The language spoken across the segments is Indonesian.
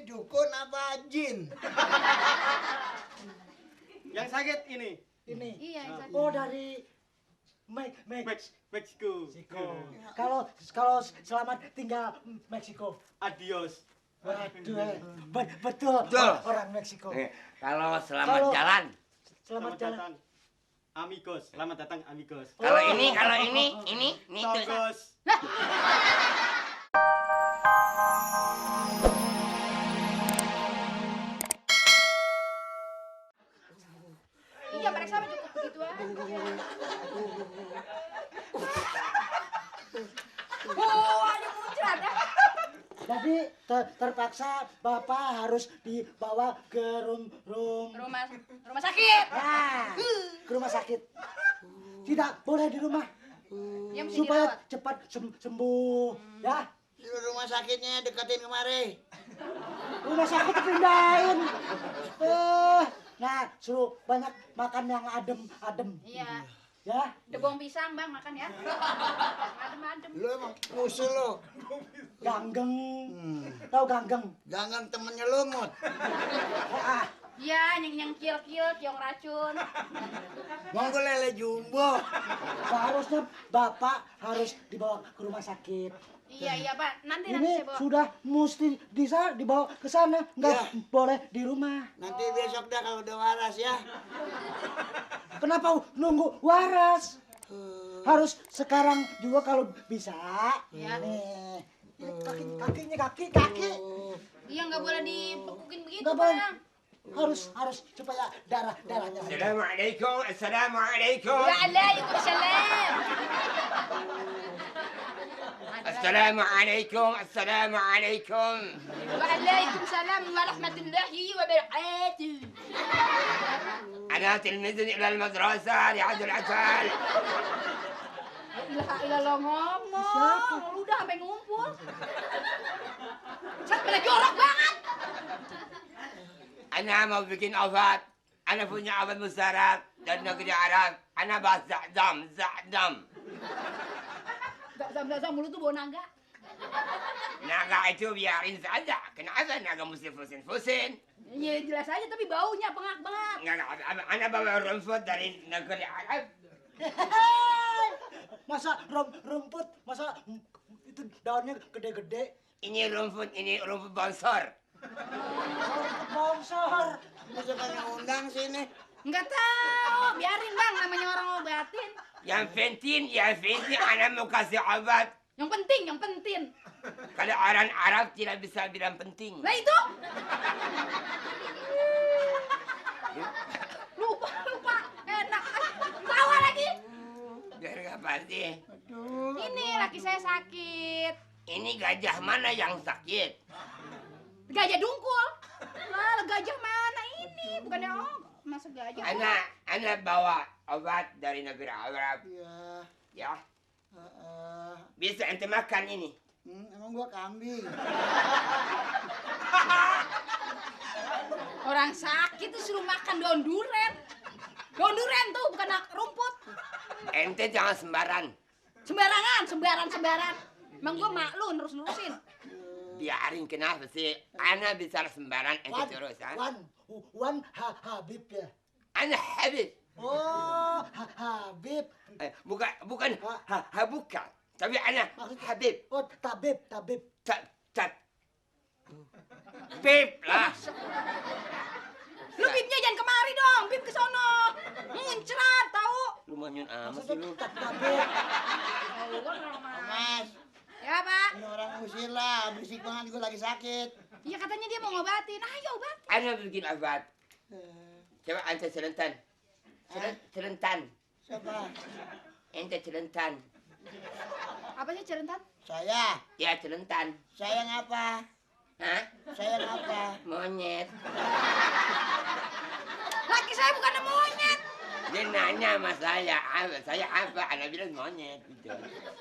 ini dukun apa jin? Yang sakit ini. Ini. Iya, yang sakit. Oh, dari Meksiko. Kalau selamat tinggal Meksiko. Adios. Waduh, betul. Orang Meksiko. Kalau selamat jalan. Selamat jalan. datang. Amigos, selamat datang amigos. Kalau ini tuh. Togos. Iya, periksa mah cukup begitu aja. Ada muncrat ya. Jadi terpaksa Bapak harus dibawa ke Rumah sakit. Nah, ke rumah sakit. Tidak boleh di rumah. Yang mesti Supaya dirawat. cepat sembuh, ya. Rumah sakitnya deketin kemari. Rumah sakit pindahin. Nah, suruh banyak makan yang adem. Iya. Ya. Debong pisang, Bang, makan ya. Adem-adem. Lu emang musuh lu. Ganggeng. Tahu ganggeng? Gangang temennya lumut. Iya, yang kill kiong racun. Monggo lele jumbo. Seharusnya Bapak harus dibawa ke rumah sakit. Iya, Pak. Nanti Ini saya bawa. sudah mesti dibawa ke sana, nggak Ya. boleh di rumah. Nanti besok dah kalau udah waras ya. Kenapa nunggu waras? Harus sekarang juga kalau bisa. Ya. Nih, kaki. Iya, nggak boleh dipekukin begitu, Nggak boleh. Bang. Harus supaya darahnya. Assalamualaikum. Waalaikumsalam. Assalamualaikum. Waalaikumsalam warahmatullahi wabarakatuh. أنا تلميذ إلى المدرسة رعاية الأطفال. Ilah ngomong. Lu udah sampai ngumpul. Sampai jorok banget. أنا mau bikin obat. أنا punya obat mujarab dari negeri Arab. أنا bahas zakdam. Zam mulut tuh bau naga. Naga itu biarin saja. Kenapa naga mesti fusin? Iya jelas aja tapi baunya bengak-bengak. أنا bawa rumput dari negeri Arab. Masa rumput, masa itu daunnya gede-gede. Ini rumput bonsor. Bongsor. Masa banyak undang sini. Enggak tahu, biarin Bang namanya orang obatin. Yang penting أنا mau kasih obat. Yang penting. Kalau orang Arab tidak bisa bilang penting. Lah itu. Lupa. Enak. Tawa lagi. Biar nggak pasti. Ini laki saya sakit. Ini gajah mana yang sakit? Gajah dungkul. Lah, gajah mana ini? Bukannya masa gajah. Ana bawa obat dari negeri Arab. Iya. Ya. Bisa ente makan ini. Emang gua kambing. Orang sakit tuh suruh makan daun duren. Daun duren tuh bukan rumput. Ente jangan Sembarangan. Emang gua maklum nerusin. biarin kenapa sih? Ana bicara sembarang ente terus, ha? Wan Habib ya. Ana Habib. Oh, Habib. Bukan bukan. Tapi ana Habib. Oh, Tabib. Bib lah. Lu Bibnya jangan kemari dong, Bib ke sono. Muncrat tahu. Lu manyun amat sih lu. Tabib. Mas, Ya, Pak. ini orang usir lah, berisik banget gue lagi sakit. Iya katanya dia mau ngobatin. Ayo obatin. Ana bikin obat. Coba ente selentan. Selentan. Siapa? Ente selentan. Apa sih cerentan? Saya. Ya selentan. Sayang apa? Hah? Sayang apa? Monyet. Laki saya bukan monyet. Dia nanya sama saya apa? Ana bilang monyet gitu.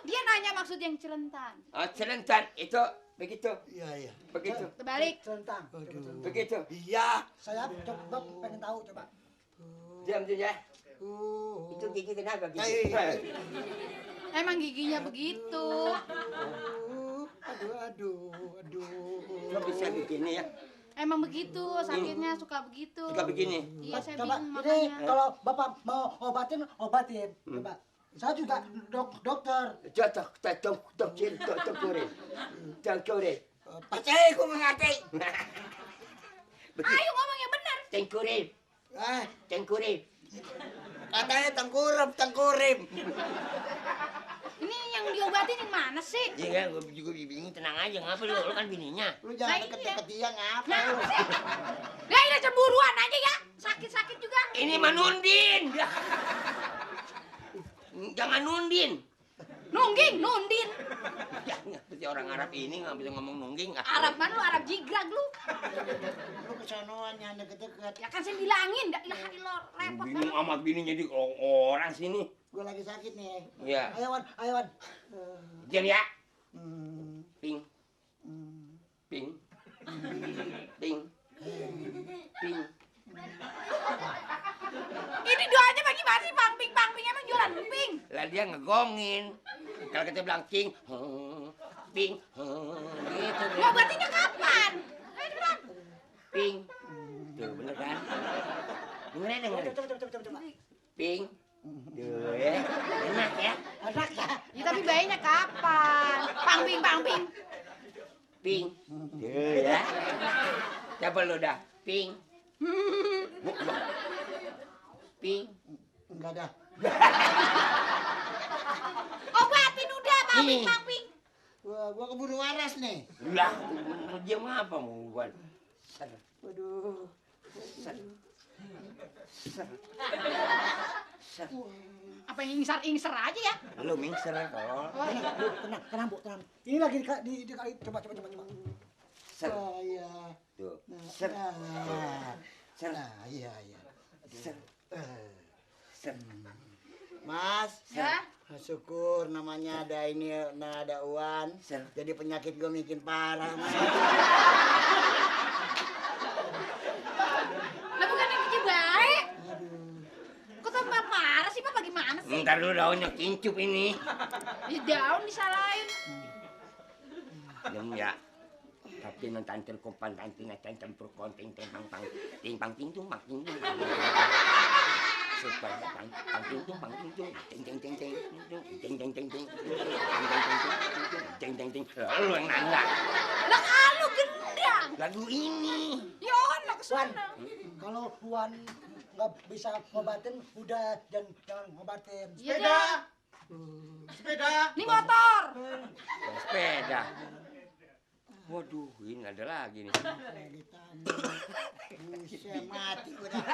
Dia nanya maksud yang cerentan. Oh, selentan itu begitu. Iya. Begitu. Terbalik. Centang. Aduh. Begitu. Iya. Saya coba pengen tahu coba. Diam ya. Itu gigi kenapa gitu? Emang giginya begitu. Aduh. Lo bisa begini ya? Emang begitu, sakitnya suka begitu. Suka begini. Iya, saya Coba bingung ini makanya. kalau Bapak mau obatin. Coba. Saya juga dokter. Cengkurin. Percaya aku mengerti. Ayo ngomong yang benar. Cengkurin. Ah, Cengkurin. katanya tengkurap. Ini yang diobatin yang mana sih? Iya kan, gue juga bingung. Tenang aja, ngapa lu kan bininya. Lu jangan Nah, deket-deket dia ngapa Nah, lu? ya ini cemburuan aja ya. Sakit-sakit juga. Ini mah Nundin. Jangan Nundin. Nundin. Ya, seperti orang Arab ini nggak bisa ngomong nungging. Arab mana lu? Arab jigrag lu. Lu kesonoan yang deket-deket. Ya kan saya bilangin, enggak ilaha illallah, repot Bingung kan. amat bininya di orang sini. Gua lagi sakit nih. Iya. Ayo Wan. Diam ya. Hmm, Ping. hmm. Ping. Ping. Ping. Ini doanya bagaimana sih? Pang-ping emang jualan ping. Lah dia ngegongin. Kalau kita bilang king, ping, gitu deh. Ngobatinnya kapan? Ayo cepetan. Ping. Tuh, bener kan? Dengerin. Coba. Ping. Tuh ya. Enak ya. Enak ya. Ya tapi bayinya kapan? Pang-ping. Ping. Tuh ya. Coba lu dah. Ping. Ping. Enggak dah. Obatin udah, Nih. pang-ping. Gua keburu waras nih. Lah, dia mah apa mau buat? Waduh. Apa yang ingser aja ya? Lu mingser kalau. Tenang, Bu, tenang. Ini lagi di coba. Ser. Oh iya. Tuh. Nah, Ser. nah. Ser. Nah, iya. Ser. Ser. Mas, Ya. syukur namanya ada Uwan. Ser. Jadi penyakit gue makin parah, Mas. Lah bukan yang kecil baik. Kok tambah parah sih, Pak? Bagaimana sih? Ntar dulu daunnya kincup ini. Ya daun disalahin. Diam ya. Tapi nanti kompan nanti campur konting tempang tingtung. Supaya pang tingtung. Ting. Lu yang nanya. Lah kalau gendang. Lagu ini. Ya anak kesana. Kalau Wan nggak bisa ngobatin, udah jangan ngobatin. Iya dah. Sepeda. Ini motor. Sepeda. Waduh, ini ada lagi nih. Buset, mati gue dah.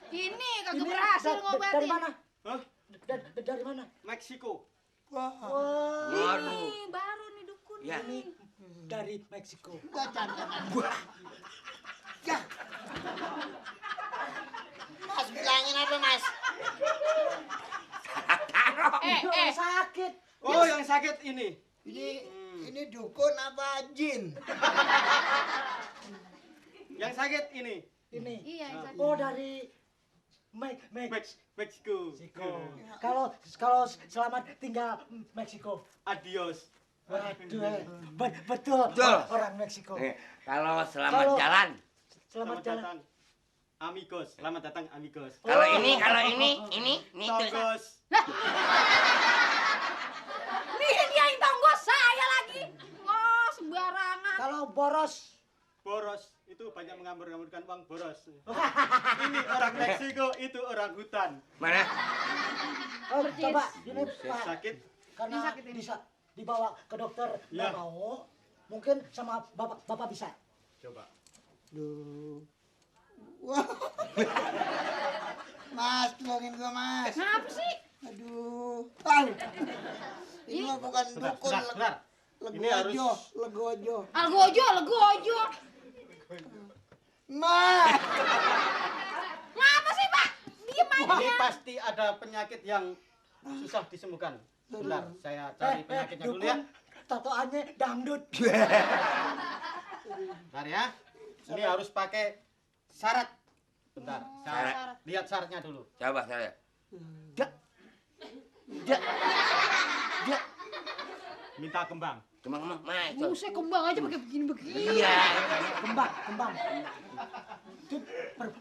Ini kagak berhasil Dari ngobatin. mana? Hah? Dari mana? Meksiko. Wah, Waduh. Ini baru nih dukun. Ya. Nih. dari Meksiko. Gua cantangan gua. Ya. Mas bilangin apa, Mas? Eh. Sakit. Oh, yang sakit ini. Ini dukun apa jin? Yang sakit ini. Ini. Iya, yang sakit. Oh, dari Meksiko. Meksiko. Kalau selamat tinggal Meksiko. Adios. Waduh, betul. Betul. Orang Meksiko. Kalau selamat Kalau- jalan. Selamat jalan. datang. Amigos. Selamat datang amigos. Kalau ini tuh. Togos. Nih dia yang tonggos saya lagi. Wah, sembarangan. Kalau boros. Boros. Itu banyak mengamur-ngamurkan uang boros. Ini orang Meksiko, itu orang hutan. Mana? Oh, Percis. coba ini Pak, Sakit. karena Ini sakit ini. bisa dibawa ke dokter nggak Ya. mau, mungkin sama bapak bisa. Coba. Duh. Wah. Mas, tolongin gua, Mas. Kenapa sih? Aduh. Au. Ini mah bukan dukun. Bentar. Ini harus- Legojo. Legojo. Mas. Ngapa sih, Pak? Diem aja. Ini pasti ada penyakit yang susah disembuhkan. Bentar, saya cari penyakitnya dulu ya. Tatoannya dangdut. Bentar ya. Ini harus pakai syarat. Bentar, Syarat. syarat. Lihat syaratnya dulu. Coba saya. minta kembang. Kembang mah itu. Buset kembang aja pakai begini-begini. Iya. Kembang. Itu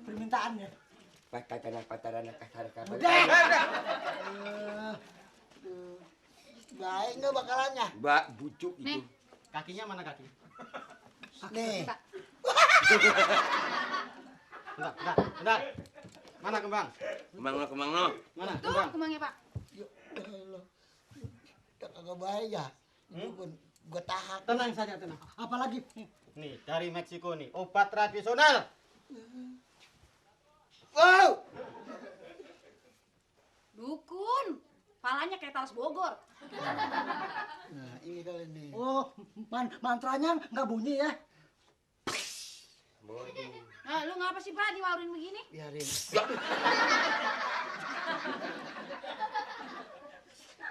permintaannya. Pataran. Udah. Baik nggak bakalannya? Mbak bujuk Nih. itu. Kakinya mana kaki? Nih. Bentar. Mana kembang? Kembang lo. Mana Tuh kembang? kembangnya Pak. Udah kagak baik ya. Gue tahap. Tenang saja, tenang. Apalagi? Nih, dari Meksiko nih, obat tradisional. Wow. Dukun. Palanya kayak talas Bogor. Nah, ini kali nih. Oh, mantranya nggak bunyi ya? Nah, lu ngapa sih Pak diwaurin begini? Biarin.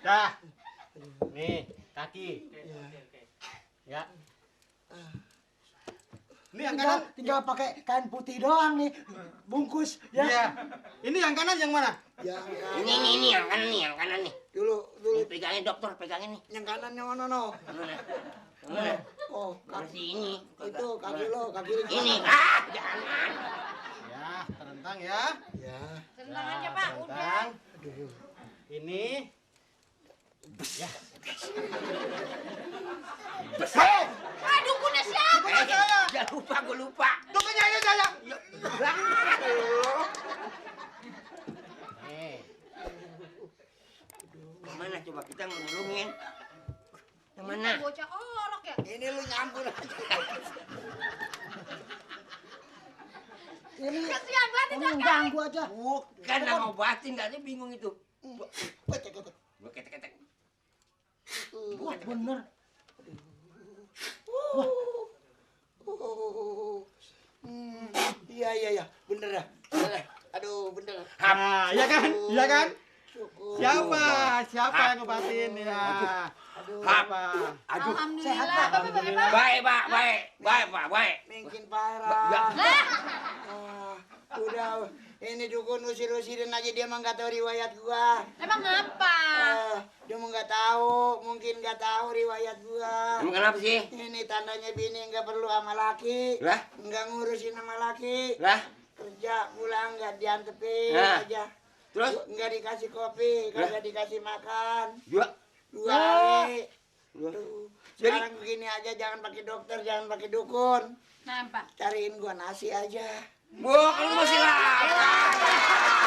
Dah. Nih, kaki. Ya. Ini yang kanan. Tinggal pakai kain putih doang nih, bungkus ya. Iya. Ini yang kanan yang mana? Yang Ini yang kanan nih. dulu Ini pegangin dokter, pegangin nih. yang kanan yang mana no? Mana? Oh, Masih ini. itu kaki lo, kaki lo. Ini. Jangan. Ya, terentang ya. Ya. Tenang aja Pak, udah. Terentang. Aduh. Ini. Ya. Ah, dukunnya siapa? Jangan gue lupa. Tukunya aja saya. Nih. Mana coba kita ngelungin? Yang mana? Bocah orok ya. Ini lu nyampur aja. Ini Kasihan banget kamu itu. ganggu aja. Bukan nggak ngobatin, nggak ada bingung itu. Ketek. Gue ketek-ketek. Wah, bener. Iya, bener dah. Aduh, bener. Nah, iya kan? Iya kan? Syukur. Siapa yang ngobatin ya? Siapa? Aduh. Sehat, Alhamdulillah. Pak. Bapak, Bapak. Baik, Pak. Baik. Mungkin parah. Ya. Ah, udah, ini dukun usir-usirin aja dia mah nggak tahu riwayat gua. Emang apa? Dia mah nggak tahu, mungkin nggak tahu riwayat gua. Emang kenapa sih? Ini tandanya bini nggak perlu sama laki, Lah? nggak ngurusin sama laki, Lah? kerja pulang nggak diantepin Nah. aja, Terus? nggak dikasih kopi, kagak dikasih makan, Juga. 2 hari. Dua. Tuh, Jadi- sekarang begini aja, jangan pakai dokter, jangan pakai dukun, Nampak. cariin gua nasi aja. Bu, kalau masih lapar.